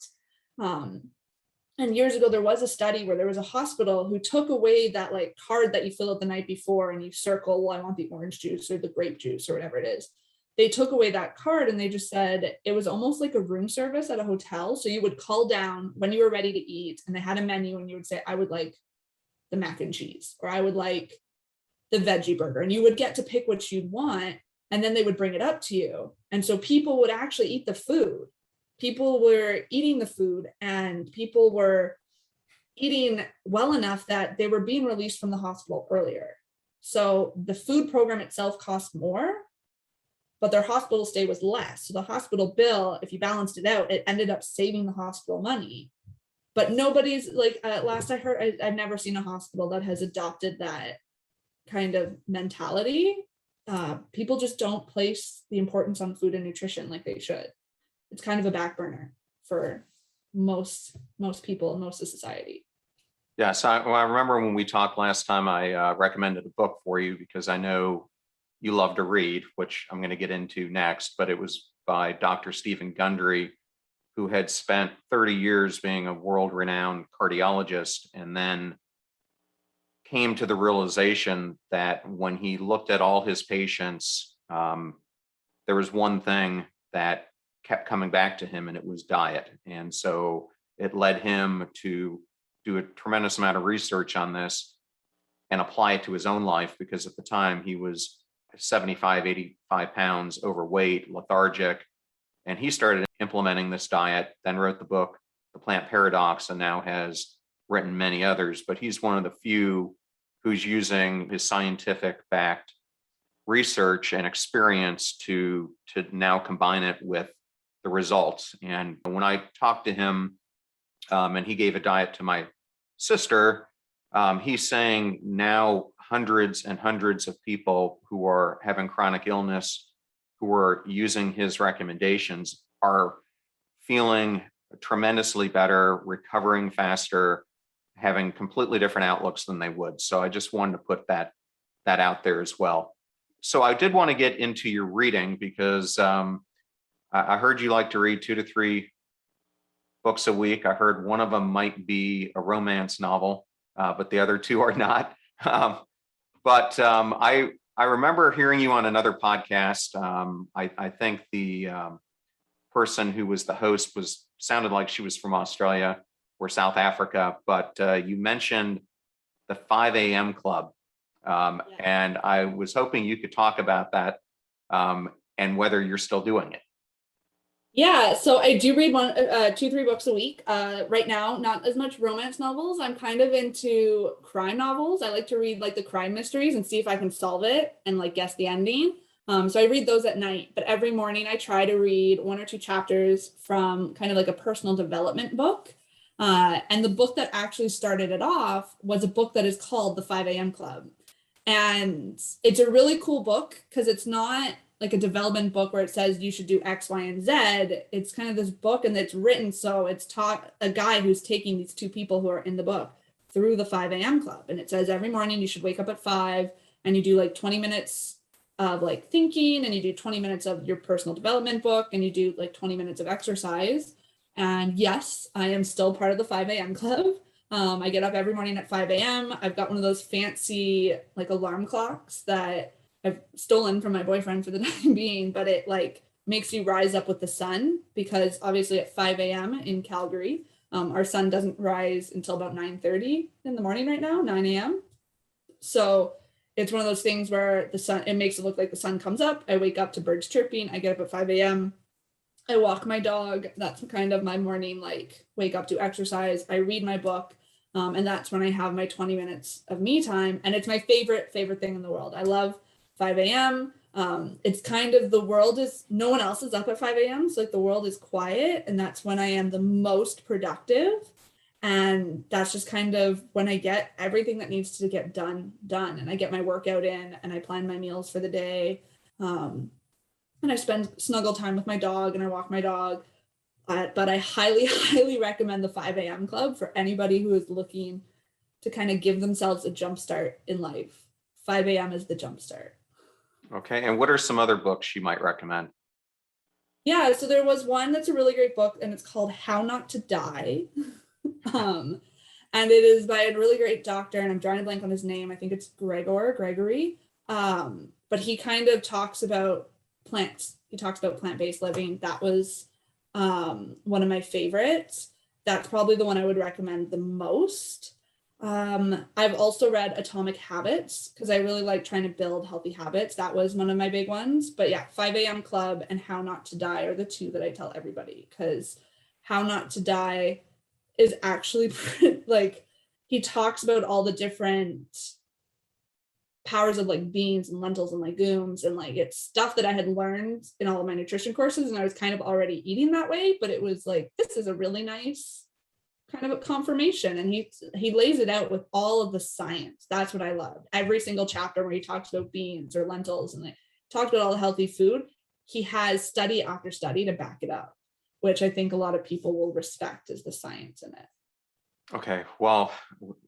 And years ago, there was a study where there was a hospital who took away that like card that you fill out the night before and you circle, well, I want the orange juice or the grape juice or whatever it is. They took away that card and they just said it was almost like a room service at a hotel. So you would call down when you were ready to eat and they had a menu and you would say, I would like the mac and cheese, or I would like the veggie burger, and you would get to pick what you'd want. And then they would bring it up to you. And so people would actually eat the food. People were eating the food and people were eating well enough that they were being released from the hospital earlier. So the food program itself cost more, but their hospital stay was less. So the hospital bill, if you balanced it out, it ended up saving the hospital money. But nobody's like, last I heard, I've never seen a hospital that has adopted that kind of mentality. People just don't place the importance on food and nutrition like they should. It's kind of a back burner for most people, most of society. Yes, I remember when we talked last time, I recommended a book for you because I know you love to read, which I'm going to get into next, but it was by Dr. Stephen Gundry, who had spent 30 years being a world-renowned cardiologist and then came to the realization that when he looked at all his patients, there was one thing that kept coming back to him, and it was diet. And so it led him to do a tremendous amount of research on this and apply it to his own life, because at the time he was 75, 85 pounds overweight, lethargic, and he started implementing this diet, then wrote the book, The Plant Paradox, and now has written many others. But he's one of the few who's using his scientific backed research and experience to now combine it with the results. And when I talked to him, and he gave a diet to my sister, he's saying now hundreds and hundreds of people who are having chronic illness, who are using his recommendations, are feeling tremendously better, recovering faster, having completely different outlooks than they would. So I just wanted to put that out there as well. So I did want to get into your reading because I heard you like to read 2 to 3 books a week. I heard one of them might be a romance novel, but the other 2 are not. I remember hearing you on another podcast. I think the person who was the host sounded like she was from Australia or South Africa, but you mentioned the 5 a.m. club. And I was hoping you could talk about that and whether you're still doing it. Yeah, so I do read 2-3 books a week. Right now, not as much romance novels. I'm kind of into crime novels. I like to read like the crime mysteries and see if I can solve it and like guess the ending. So I read those at night, but every morning I try to read 1 or 2 chapters from kind of like a personal development book. And the book that actually started it off was a book that is called The 5 a.m. Club. And it's a really cool book because it's not like a development book where it says you should do X, Y, and Z. It's kind of this book, and it's written so it's taught a guy who's taking these 2 people who are in the book through the 5 a.m. club. And it says every morning you should wake up at 5 and you do like 20 minutes of like thinking, and you do 20 minutes of your personal development book, and you do like 20 minutes of exercise. And yes, I am still part of the 5 a.m. club. I get up every morning at 5 a.m. I've got one of those fancy like alarm clocks that I've stolen from my boyfriend for the time being, but it like makes you rise up with the sun, because obviously at 5 a.m. in Calgary, our sun doesn't rise until about 9:30 in the morning right now, 9 a.m. So it's one of those things where the sun, it makes it look like the sun comes up. I wake up to birds chirping. I get up at 5 a.m. I walk my dog. That's kind of my morning, like wake up to exercise. I read my book. And that's when I have my 20 minutes of me time. And it's my favorite thing in the world. I love 5 a.m. It's kind of no one else is up at 5 a.m. So like the world is quiet, and that's when I am the most productive. And that's just kind of when I get everything that needs to get done. And I get my workout in, and I plan my meals for the day. And I spend snuggle time with my dog, and I walk my dog. But I highly, highly recommend the 5 a.m. club for anybody who is looking to kind of give themselves a jump start in life. 5 a.m. is the jump start. Okay. And what are some other books you might recommend? Yeah, so there was one that's a really great book, and it's called How Not to Die. And it is by a really great doctor, and I'm drawing a blank on his name. I think it's Gregory. But he kind of talks about plants. He talks about plant-based living. That was one of my favorites. That's probably the one I would recommend the most. I've also read Atomic Habits because I really like trying to build healthy habits. That was one of my big ones. But yeah, 5 a.m. Club and How Not to Die are the 2 that I tell everybody, because How Not to Die is actually like, he talks about all the different powers of like beans and lentils and legumes, and like it's stuff that I had learned in all of my nutrition courses, and I was kind of already eating that way, but it was like, this is a really nice kind of a confirmation. And he lays it out with all of the science. That's what I loved. Every single chapter where he talks about beans or lentils and like talks about all the healthy food, he has study after study to back it up, which I think a lot of people will respect as the science in it. Okay, well,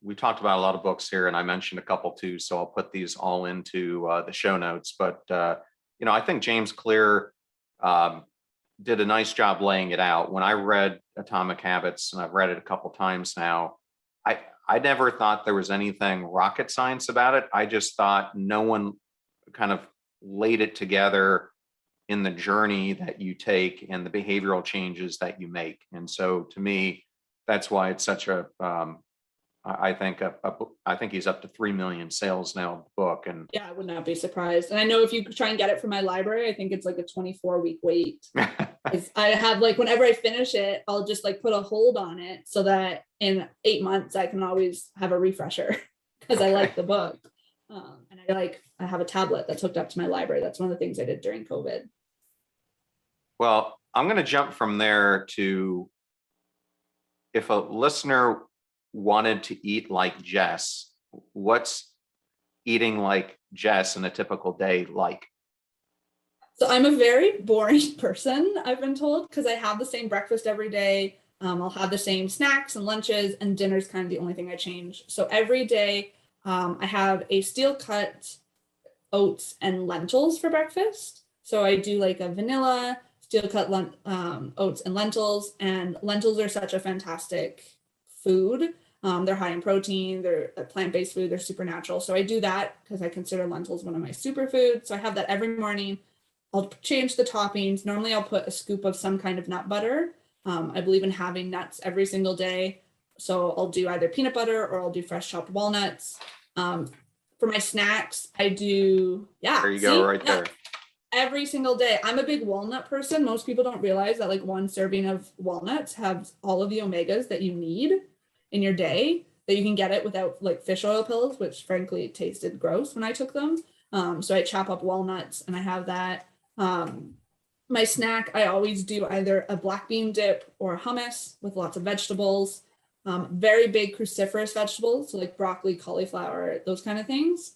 we talked about a lot of books here, and I mentioned a couple too, so I'll put these all into the show notes. But I think James Clear um, did a nice job laying it out. When I read Atomic Habits, and I've read it a couple times now, I never thought there was anything rocket science about it. I just thought no one kind of laid it together in the journey that you take and the behavioral changes that you make. And so to me, that's why it's such a I think I think he's up to 3 million sales now of the book. And Yeah, I would not be surprised. And I know if you try and get it from my library, I think it's like a 24-week wait. I have like, whenever I finish it, I'll just like put a hold on it so that in 8 months I can always have a refresher because I like the book. And I have a tablet that's hooked up to my library. That's one of the things I did during COVID. Well, I'm going to jump from there to, if a listener wanted to eat like Jess, what's eating like Jess in a typical day like? So I'm a very boring person, I've been told, because I have the same breakfast every day. I'll have the same snacks and lunches, and dinner's kind of the only thing I change. So every day I have a steel cut oats and lentils for breakfast. So I do like a vanilla steel cut oats and lentils are such a fantastic food. They're high in protein, they're a plant-based food, they're super natural. So I do that because I consider lentils one of my superfoods. So I have that every morning. I'll change the toppings. Normally I'll put a scoop of some kind of nut butter. I believe in having nuts every single day. So I'll do either peanut butter or I'll do fresh chopped walnuts. For my snacks, I do, There you go, right there. Every single day. I'm a big walnut person. Most people don't realize that like one serving of walnuts has all of the omegas that you need in your day, that you can get it without like fish oil pills, which frankly tasted gross when I took them. So I chop up walnuts and I have that. My snack, I always do either a black bean dip or hummus with lots of vegetables. Very big cruciferous vegetables, so like broccoli, cauliflower, those kind of things.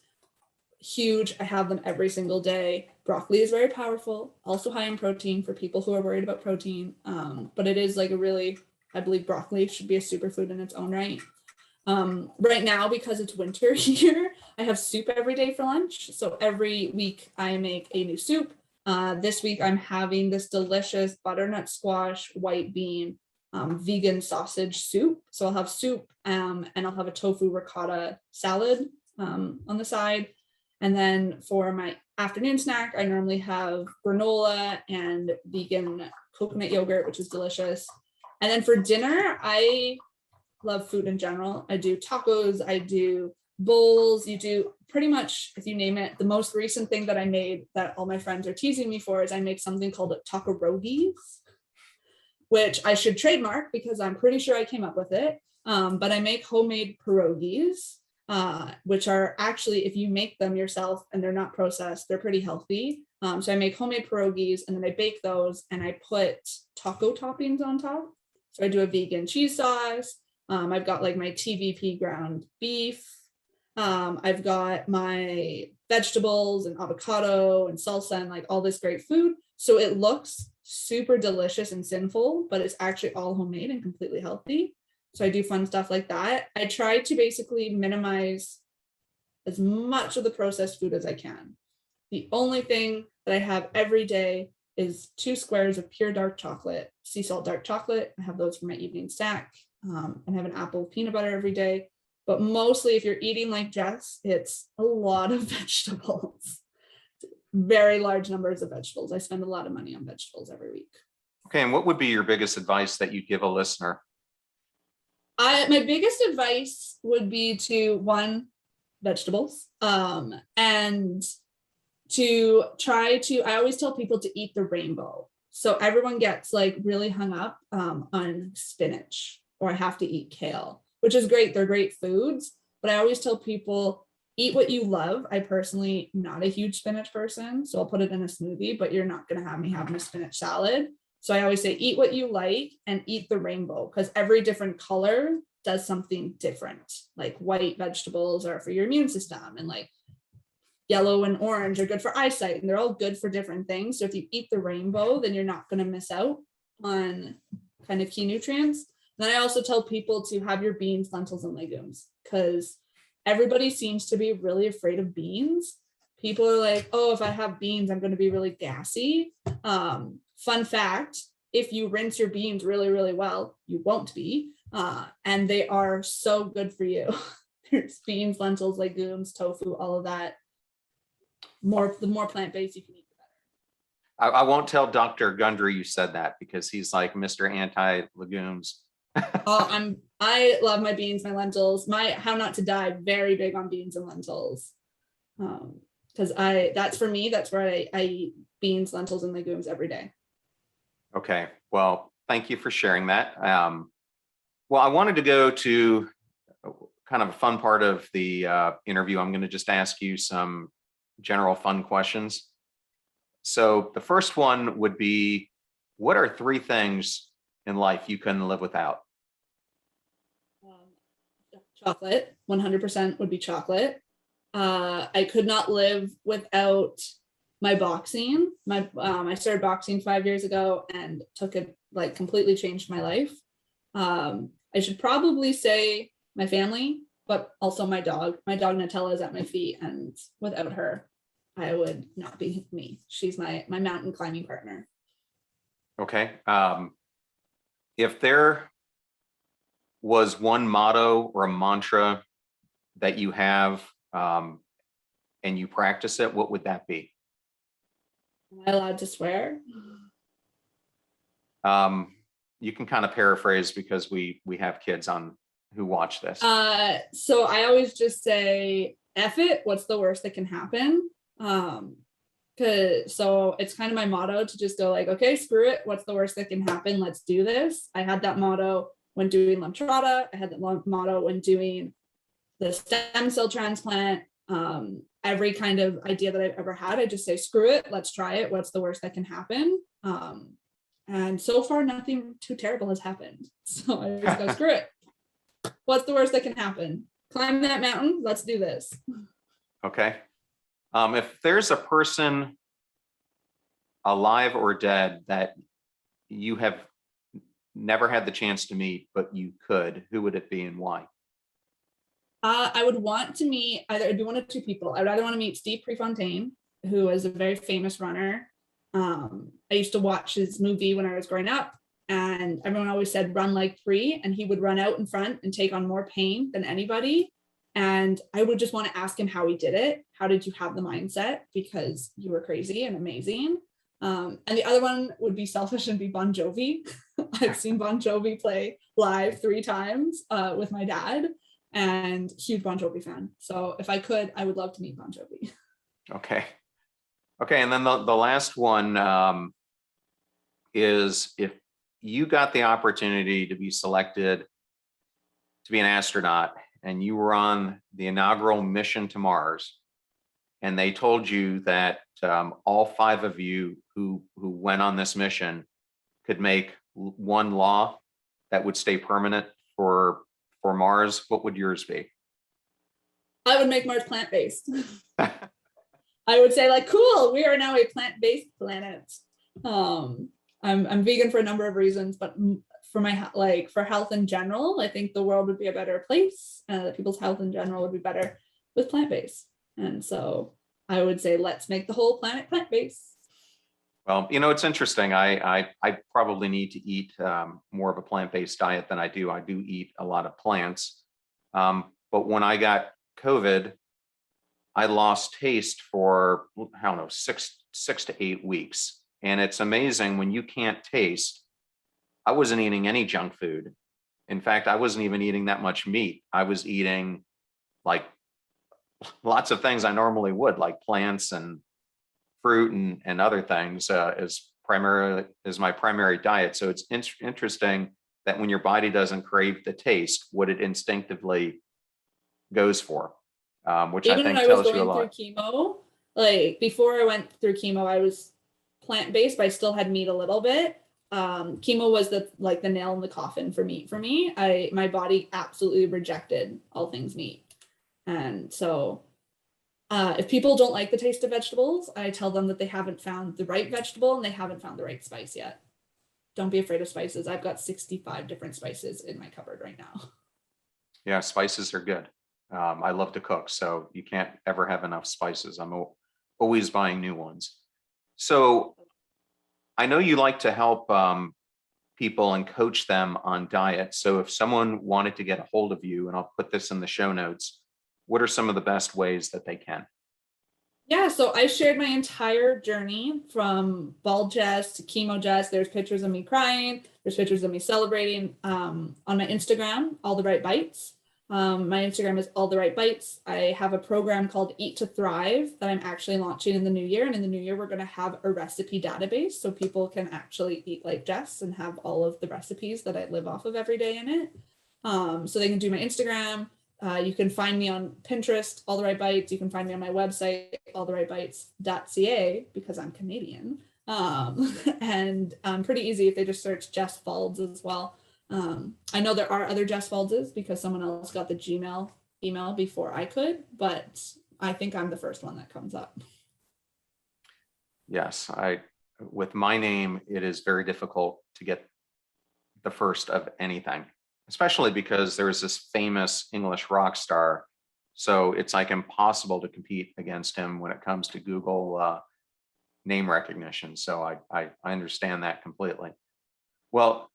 Huge. I have them every single day. Broccoli is very powerful, also high in protein for people who are worried about protein. But it is like I believe broccoli should be a superfood in its own right. Right now, because it's winter here, I have soup every day for lunch. So every week I make a new soup. This week I'm having this delicious butternut squash, white bean, vegan sausage soup. So I'll have soup and I'll have a tofu ricotta salad on the side. And then for my afternoon snack, I normally have granola and vegan coconut yogurt, which is delicious. And then for dinner, I love food in general. I do tacos, I do bowls, you do pretty much, if you name it. The most recent thing that I made that all my friends are teasing me for is I make something called tacorogis, which I should trademark because I'm pretty sure I came up with it. But I make homemade pierogies, which are actually, if you make them yourself and they're not processed, they're pretty healthy. So I make homemade pierogies and then I bake those and I put taco toppings on top. So I do a vegan cheese sauce. I've got like my TVP ground beef. I've got my vegetables and avocado and salsa and like all this great food. So it looks super delicious and sinful, but it's actually all homemade and completely healthy. So I do fun stuff like that. I try to basically minimize as much of the processed food as I can. The only thing that I have every day is 2 squares of pure dark chocolate, sea salt dark chocolate. I have those for my evening snack. And have an apple with peanut butter every day. But mostly if you're eating like Jess, it's a lot of vegetables. Very large numbers of vegetables. I spend a lot of money on vegetables every week. Okay, and what would be your biggest advice that you'd give a listener? My biggest advice would be to, one, vegetables, and to try to, I always tell people to eat the rainbow. So everyone gets like really hung up on spinach, or I have to eat kale, which is great. They're great foods, but I always tell people, eat what you love. I personally not a huge spinach person, so I'll put it in a smoothie, but you're not going to have me having a spinach salad. So I always say, eat what you like and eat the rainbow, because every different color does something different. Like white vegetables are for your immune system, and like yellow and orange are good for eyesight, and they're all good for different things. So if you eat the rainbow, then you're not going to miss out on kind of key nutrients. Then I also tell people to have your beans, lentils, and legumes, because everybody seems to be really afraid of beans. People are like, oh, if I have beans, I'm going to be really gassy. Fun fact, if you rinse your beans really, really well, you won't be. And they are so good for you. There's beans, lentils, legumes, tofu, all of that. The more plant-based you can eat, the better. I won't tell Dr. Gundry you said that, because he's like Mr. Anti-legumes. I love my beans, my lentils, my How Not to Die, very big on beans and lentils. Because that's for me, that's where I eat beans, lentils, and legumes every day. Okay, well, thank you for sharing that. Well, I wanted to go to kind of a fun part of the interview. I'm going to just ask you some general fun questions. So the first one would be, what are 3 things in life you couldn't live without? Chocolate, 100% would be chocolate. I could not live without my boxing. I started boxing 5 years ago and took it, like, completely changed my life. I should probably say my family, but also my dog. My dog Nutella is at my feet, and without her, I would not be me. She's my mountain climbing partner. Okay. If there was one motto or a mantra that you have and you practice it, what would that be? Am I allowed to swear? You can kind of paraphrase, because we have kids on who watch this. So I always just say, F it, what's the worst that can happen? So it's kind of my motto to just go like, okay, screw it, what's the worst that can happen? Let's do this. I had that motto when doing Lemtrada. I had that motto when doing the stem cell transplant. Every kind of idea that I've ever had, I just say, screw it, let's try it. What's the worst that can happen? And so far, nothing too terrible has happened. So I just go, screw it. What's the worst that can happen? Climb that mountain. Let's do this. Okay. If there's a person, alive or dead, that you have never had the chance to meet, but you could, who would it be and why? I would want to meet it'd be one of 2 people. I'd either want to meet Steve Prefontaine, who is a very famous runner. I used to watch his movie when I was growing up, and everyone always said, run like Pre, and he would run out in front and take on more pain than anybody. And I would just want to ask him how he did it. How did you have the mindset? Because you were crazy and amazing. And the other one would be selfish and be Bon Jovi. I've seen Bon Jovi play live 3 times with my dad, and huge Bon Jovi fan. So if I could, I would love to meet Bon Jovi. Okay. Okay, and then the last one is, if you got the opportunity to be selected to be an astronaut, and you were on the inaugural mission to Mars, and they told you that all 5 of you who went on this mission could make one law that would stay permanent for Mars, what would yours be? I would make Mars plant-based. I would say, like, cool, we are now a plant-based planet. I'm vegan for a number of reasons, but for health in general, I think the world would be a better place. People's health in general would be better with plant-based. And so I would say, let's make the whole planet plant-based. Well, it's interesting. I probably need to eat more of a plant-based diet than I do. I do eat a lot of plants. But when I got COVID, I lost taste for, I don't know, six to 8 weeks. And it's amazing when you can't taste. I wasn't eating any junk food. In fact, I wasn't even eating that much meat. I was eating like lots of things I normally would, like plants and fruit and other things as my primary diet. So it's interesting that when your body doesn't crave the taste, what it instinctively goes for, which even I think when I tells was you a going lot. through chemo, like before I went through chemo, I was plant-based, but I still had meat a little bit. Chemo was the nail in the coffin for me. My body absolutely rejected all things meat. And so if people don't like the taste of vegetables, I tell them that they haven't found the right vegetable and they haven't found the right spice yet. don't be afraid of spices. I've got 65 different spices in my cupboard right now. Yeah, spices are good. I love to cook, so you can't ever have enough spices. I'm always buying new ones. So I know you like to help people and coach them on diet. So if someone wanted to get a hold of you, and I'll put this in the show notes, what are some of the best ways that they can? Yeah, so I shared my entire journey from bald Jess to chemo Jess. There's pictures of me crying. There's pictures of me celebrating on my Instagram, All the Right Bites. My Instagram is All the Right Bites. I have a program called Eat to Thrive that I'm actually launching in the new year. And in the new year, we're going to have a recipe database so people can actually eat like Jess and have all of the recipes that I live off of every day in it. So they can do my Instagram. You can find me on Pinterest, All the Right Bites. You can find me on my website, alltherightbites.ca, because I'm Canadian. And pretty easy if they just search Jess Faulds as well. I know there are other Jess Faulds because someone else got the Gmail email before I could, but I think I'm the first one that comes up. Yes, with my name, it is very difficult to get the first of anything, especially because there's this famous English rock star. So it's like impossible to compete against him when it comes to Google name recognition. So I understand that completely. Well,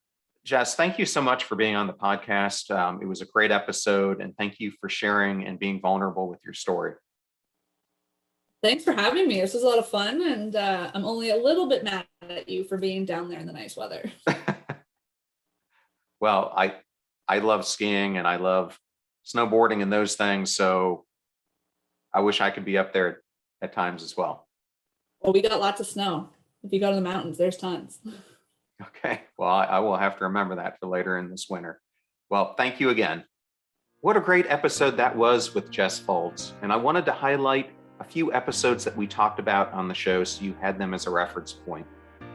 Jess, thank you so much for being on the podcast. It was a great episode, and thank you for sharing and being vulnerable with your story. Thanks for having me. This was a lot of fun, and I'm only a little bit mad at you for being down there in the nice weather. Well, I love skiing and I love snowboarding and those things, so I wish I could be up there at times as well. Well, we got lots of snow. If you go to the mountains, there's tons. Okay, well, I will have to remember that for later in this winter. Well, thank you again. What a great episode that was with Jess Faulds. And I wanted to highlight a few episodes that we talked about on the show so you had them as a reference point.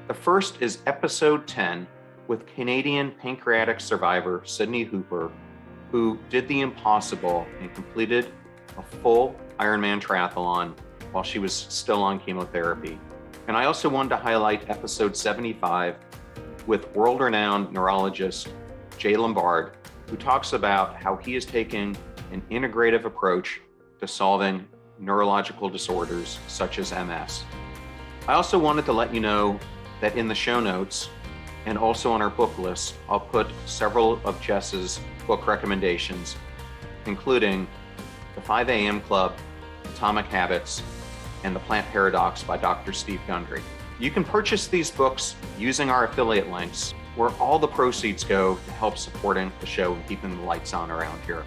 The first is episode 10 with Canadian pancreatic survivor Sydney Hooper, who did the impossible and completed a full Ironman triathlon while she was still on chemotherapy. And I also wanted to highlight episode 75 with world-renowned neurologist Jay Lombard, who talks about how he is taking an integrative approach to solving neurological disorders such as MS. I also wanted to let you know that in the show notes and also on our book list, I'll put several of Jess's book recommendations, including The 5 a.m. Club, Atomic Habits, and The Plant Paradox by Dr. Steve Gundry. You can purchase these books using our affiliate links, where all the proceeds go to help supporting the show and keeping the lights on around here.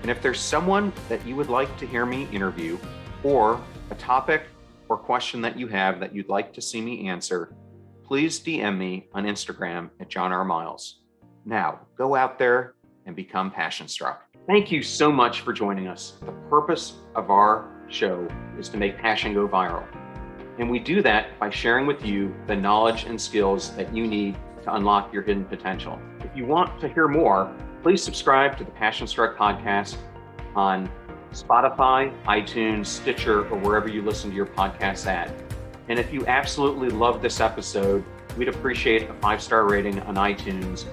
And if there's someone that you would like to hear me interview, or a topic or question that you have that you'd like to see me answer, please DM me on Instagram at John R. Miles. Now, go out there and become passion-struck. Thank you so much for joining us. The purpose of our show is to make passion go viral. And we do that by sharing with you the knowledge and skills that you need to unlock your hidden potential. If you want to hear more, please subscribe to the PASSIONSTRUCK podcast on Spotify, iTunes, Stitcher, or wherever you listen to your podcasts at. And if you absolutely love this episode, we'd appreciate a 5-star rating on iTunes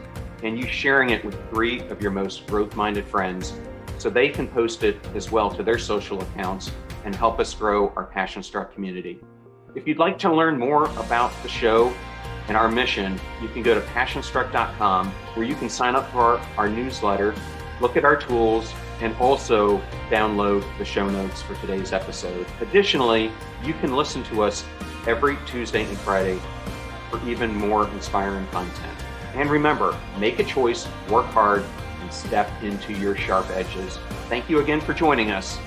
and you sharing it with 3 of your most growth-minded friends so they can post it as well to their social accounts and help us grow our PASSIONSTRUCK community. If you'd like to learn more about the show and our mission, you can go to PASSIONSTRUCK.com, where you can sign up for our newsletter, look at our tools, and also download the show notes for today's episode. Additionally, you can listen to us every Tuesday and Friday for even more inspiring content. And remember, make a choice, work hard, and step into your sharp edges. Thank you again for joining us.